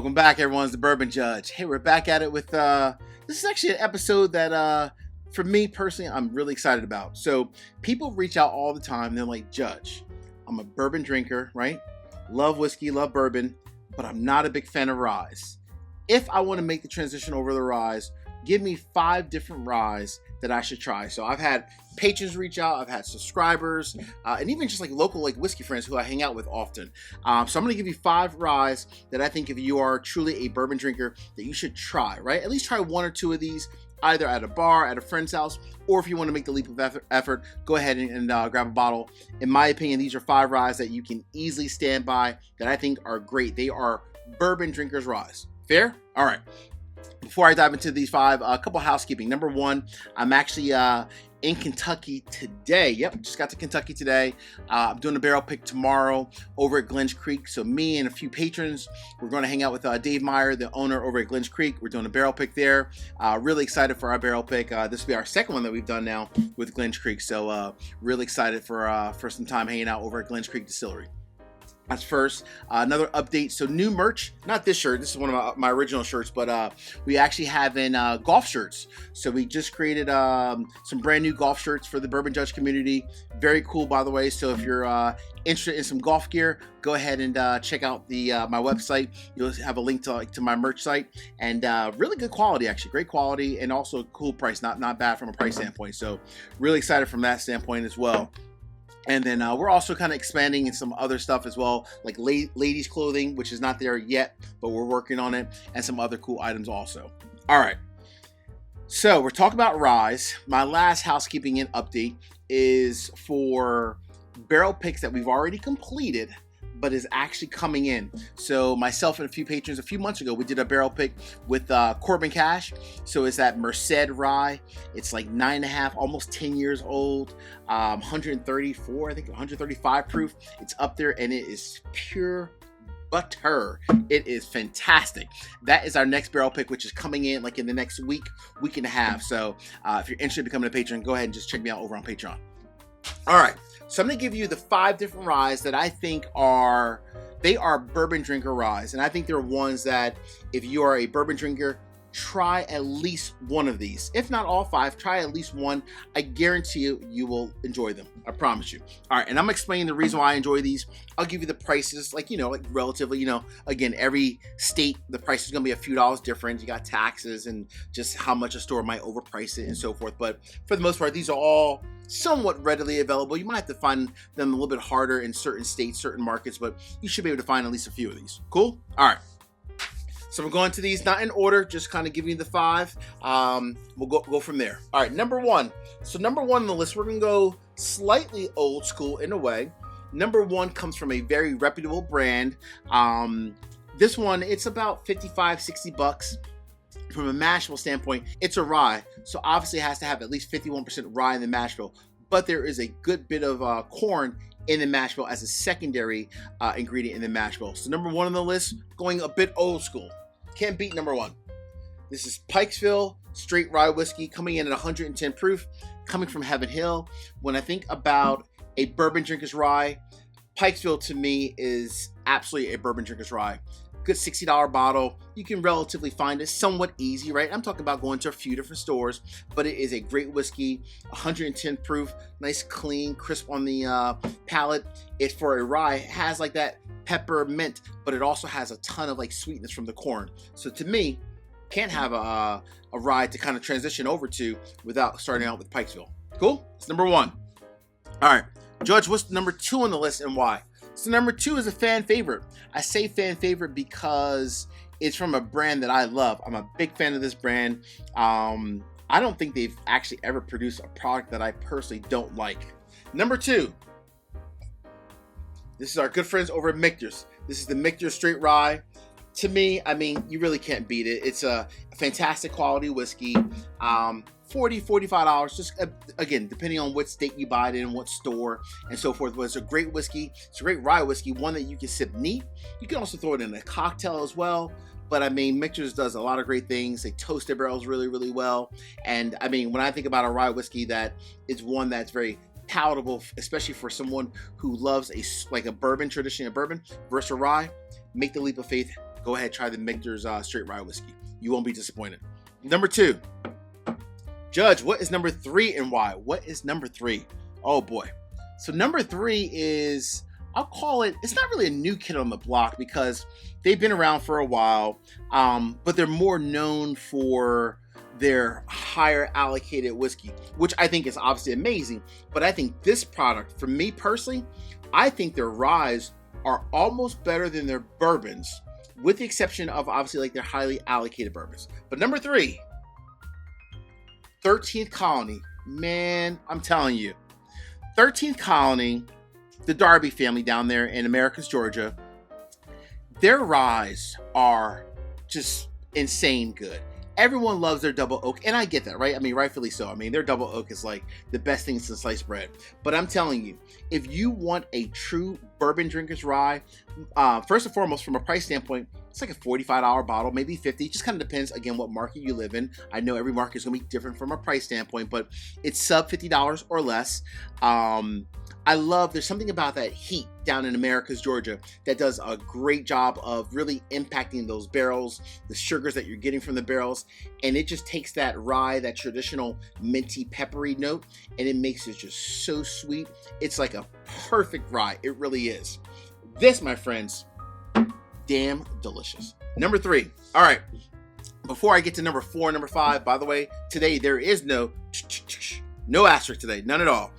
Welcome back, everyone. It's the Bourbon Judge. Hey, we're back at it with this is actually an episode that for me personally, I'm really excited about. So people reach out all the time. They're like, Judge, I'm a bourbon drinker, right? Love whiskey, love bourbon, but I'm not a big fan of ryes. If I want to make the transition over the ryes, give me 5 different ryes that I should try. So I've had patrons reach out, I've had subscribers, and even just like local whiskey friends who I hang out with often. So I'm gonna give you 5 ryes that I think if you are truly a bourbon drinker that you should try, right? At least try 1 or 2 of these, either at a bar, at a friend's house, or if you want to make the leap of effort, go ahead and grab a bottle. In my opinion, these are 5 ryes that you can easily stand by that I think are great. They are bourbon drinkers ryes. Fair? All right. Before I dive into these 5, a couple housekeeping. Number 1, I'm actually in Kentucky today. Yep, just got to Kentucky today. I'm doing a barrel pick tomorrow over at Glens Creek. So me and a few patrons, we're going to hang out with Dave Meyer, the owner over at Glens Creek. We're doing a barrel pick there. Really excited for our barrel pick. This will be our second one that we've done now with Glens Creek. So really excited for some time hanging out over at Glens Creek Distillery. That's first. Another update. So new merch, not this shirt. This is one of my original shirts, but we actually have in golf shirts. So we just created some brand new golf shirts for the Bourbon Judge community. Very cool, by the way. So if you're interested in some golf gear, go ahead and check out my website. You'll have a link to my merch site, and really good quality, actually. Great quality, and also a cool price. Not bad from a price standpoint. So really excited from that standpoint as well. And then we're also kind of expanding in some other stuff as well, like ladies clothing, which is not there yet, but we're working on it, and some other cool items also. All right. So we're talking about ryes. My last housekeeping and update is for barrel picks that we've already completed, but is actually coming in. So myself and a few patrons a few months ago, we did a barrel pick with Corbin Cash. So it's that Merced rye. It's like 9.5, almost 10 years old, 134, I think 135 proof. It's up there, and it is pure butter. It is fantastic. That is our next barrel pick, which is coming in like in the next week and a half. So if you're interested in becoming a patron, go ahead and just check me out over on Patreon. All right. So I'm going to give you the 5 different ryes that I think are bourbon drinker ryes. And I think they're ones that if you are a bourbon drinker, try at least one of these. If not all 5, try at least one. I guarantee you will enjoy them. I promise you. All right. And I'm explaining the reason why I enjoy these. I'll give you the prices, like relatively, again, every state, the price is going to be a few dollars different. You got taxes and just how much a store might overprice it and so forth. But for the most part, these are all somewhat readily available. You might have to find them a little bit harder in certain states, certain markets, but you should be able to find at least a few of these. Cool? All right. So we're going to these, not in order, just kind of giving you the 5. We'll go from there. All right, number 1. So number 1 on the list, we're going to go slightly old school in a way. Number 1 comes from a very reputable brand. This one, it's about $55-$60. From a mash bill standpoint, it's a rye. So obviously it has to have at least 51% rye in the mash bill. But there is a good bit of corn in the mash bill as a secondary ingredient in the mash bill. So number 1 on the list, going a bit old school. Can't beat number 1. This is Pikesville Straight Rye Whiskey, coming in at 110 proof, coming from Heaven Hill. When I think about a bourbon drinker's rye, Pikesville to me is absolutely a bourbon drinker's rye. Good $60 bottle. You can relatively find it somewhat easy, right? I'm talking about going to a few different stores, but it is a great whiskey, 110 proof, nice, clean, crisp on the palate. It, for a rye, has like that peppermint, but it also has a ton of like sweetness from the corn. So to me, can't have a rye to kind of transition over to without starting out with Pikesville. Cool? It's number 1. All right, Judge, what's number 2 on the list and why? So number 2 is a fan favorite. I say fan favorite because it's from a brand that I love. I'm a big fan of this brand. I don't think they've actually ever produced a product that I personally don't like. Number 2, this is our good friends over at Michter's. This is the Michter's Straight Rye. To me, I mean, you really can't beat it. It's a fantastic quality whiskey. $40, $45, just again, depending on what state you buy it in, what store, and so forth. But it's a great whiskey. It's a great rye whiskey, one that you can sip neat. You can also throw it in a cocktail as well. But I mean, Michter's does a lot of great things. They toast their barrels really, really well. And I mean, when I think about a rye whiskey, that is one that's very palatable, especially for someone who loves a bourbon, tradition of bourbon versus a rye. Make the leap of faith, go ahead, try the Michter's straight rye whiskey. You won't be disappointed. Number 2, Judge, what is number 3 and why? What is number 3? Oh boy. So number 3 is, I'll call it, it's not really a new kid on the block because they've been around for a while, but they're more known for their higher allocated whiskey, which I think is obviously amazing. But I think this product, for me personally, I think their ryes are almost better than their bourbons, with the exception of obviously like their highly allocated bourbons. But number 3, 13th Colony. Man, I'm telling you, 13th Colony, the Darby family down there in Americus, Georgia, their ryes are just insane good. Everyone loves their double oak, and I get that, right? I mean, rightfully so. I mean, their double oak is like the best thing since sliced bread. But I'm telling you, if you want a true bourbon drinker's rye, first and foremost, from a price standpoint, it's like a $45 bottle, maybe $50. Just kind of depends, again, what market you live in. I know every market is going to be different from a price standpoint, but it's sub $50 or less. I love, there's something about that heat down in Americus, Georgia, that does a great job of really impacting those barrels, the sugars that you're getting from the barrels, and it just takes that rye, that traditional minty, peppery note, and it makes it just so sweet. It's like a perfect rye. It really is. This, my friends, damn delicious. Number 3. All right. Before I get to number 4 and number 5, by the way, today there is no asterisk today, none at all.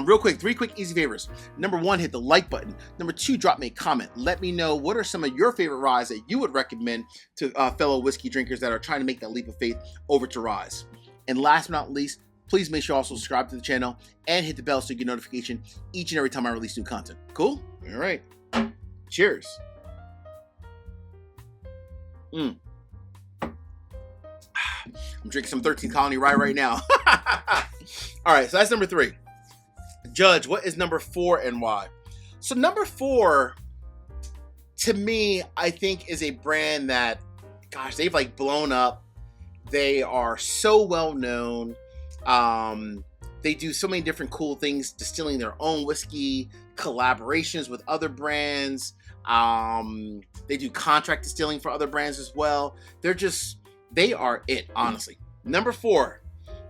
Real quick, 3 quick easy favors. Number 1, hit the like button. Number 2, drop me a comment. Let me know what are some of your favorite ryes that you would recommend to fellow whiskey drinkers that are trying to make that leap of faith over to ryes. And last but not least, please make sure you also subscribe to the channel and hit the bell so you get notification each and every time I release new content. Cool? All right. Cheers. I'm drinking some 13th Colony rye right now. All right, so that's number 3. Judge, what is number 4 and why? So number 4, to me, I think is a brand that, gosh, they've like blown up. They are so well known. They do so many different cool things, distilling their own whiskey, collaborations with other brands. They do contract distilling for other brands as well. They are it, honestly. Number 4,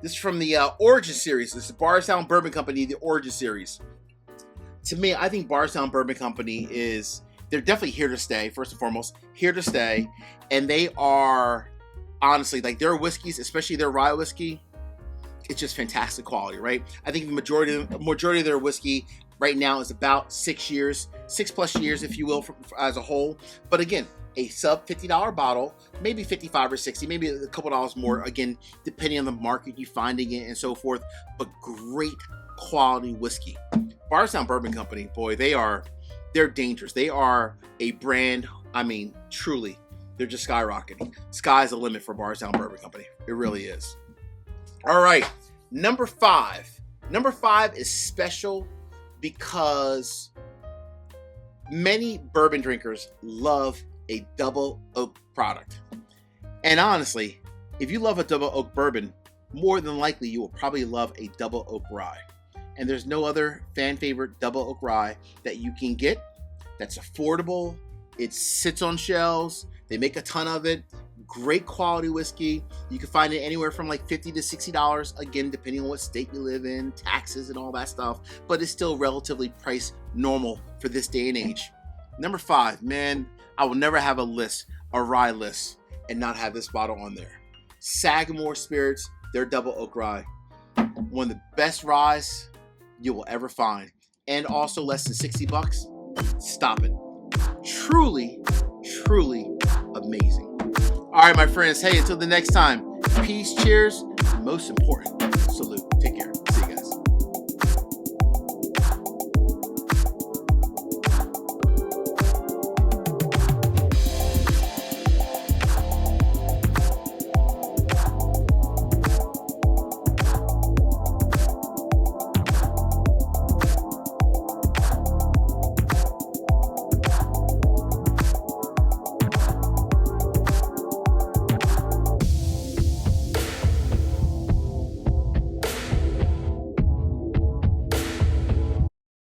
this is from the Origin series. This is Bardstown Bourbon Company, the Origin series. To me, I think Bardstown Bourbon Company they're definitely here to stay, first and foremost, here to stay. And they are, honestly, like their whiskeys, especially their rye whiskey, it's just fantastic quality, right? I think the majority of their whiskey right now is about 6 years, 6+ years, if you will, as a whole. But again, a sub $50 bottle, maybe 55 or 60, maybe a couple dollars more, again, depending on the market you finding it and so forth, but great quality whiskey. Bardstown Bourbon Company, boy, they're dangerous. They are a brand, I mean, truly, they're just skyrocketing. Sky's the limit for Bardstown Bourbon Company. It really is. All right, number 5. Number 5 is special because many bourbon drinkers love a double oak product. And honestly, if you love a double oak bourbon, more than likely you will probably love a double oak rye. And there's no other fan favorite double oak rye that you can get that's affordable. It sits on shelves. They make a ton of it. Great quality whiskey. You can find it anywhere from like $50 to $60, again, depending on what state you live in, taxes and all that stuff, but it's still relatively priced normal for this day and age. Number 5, man, I will never have a rye list and not have this bottle on there. Sagamore Spirits, their double oak rye. One of the best ryes you will ever find. And also less than $60. Stop it. Truly, truly amazing. All right, my friends. Hey, until the next time, peace, cheers, and most important, salute. Take care.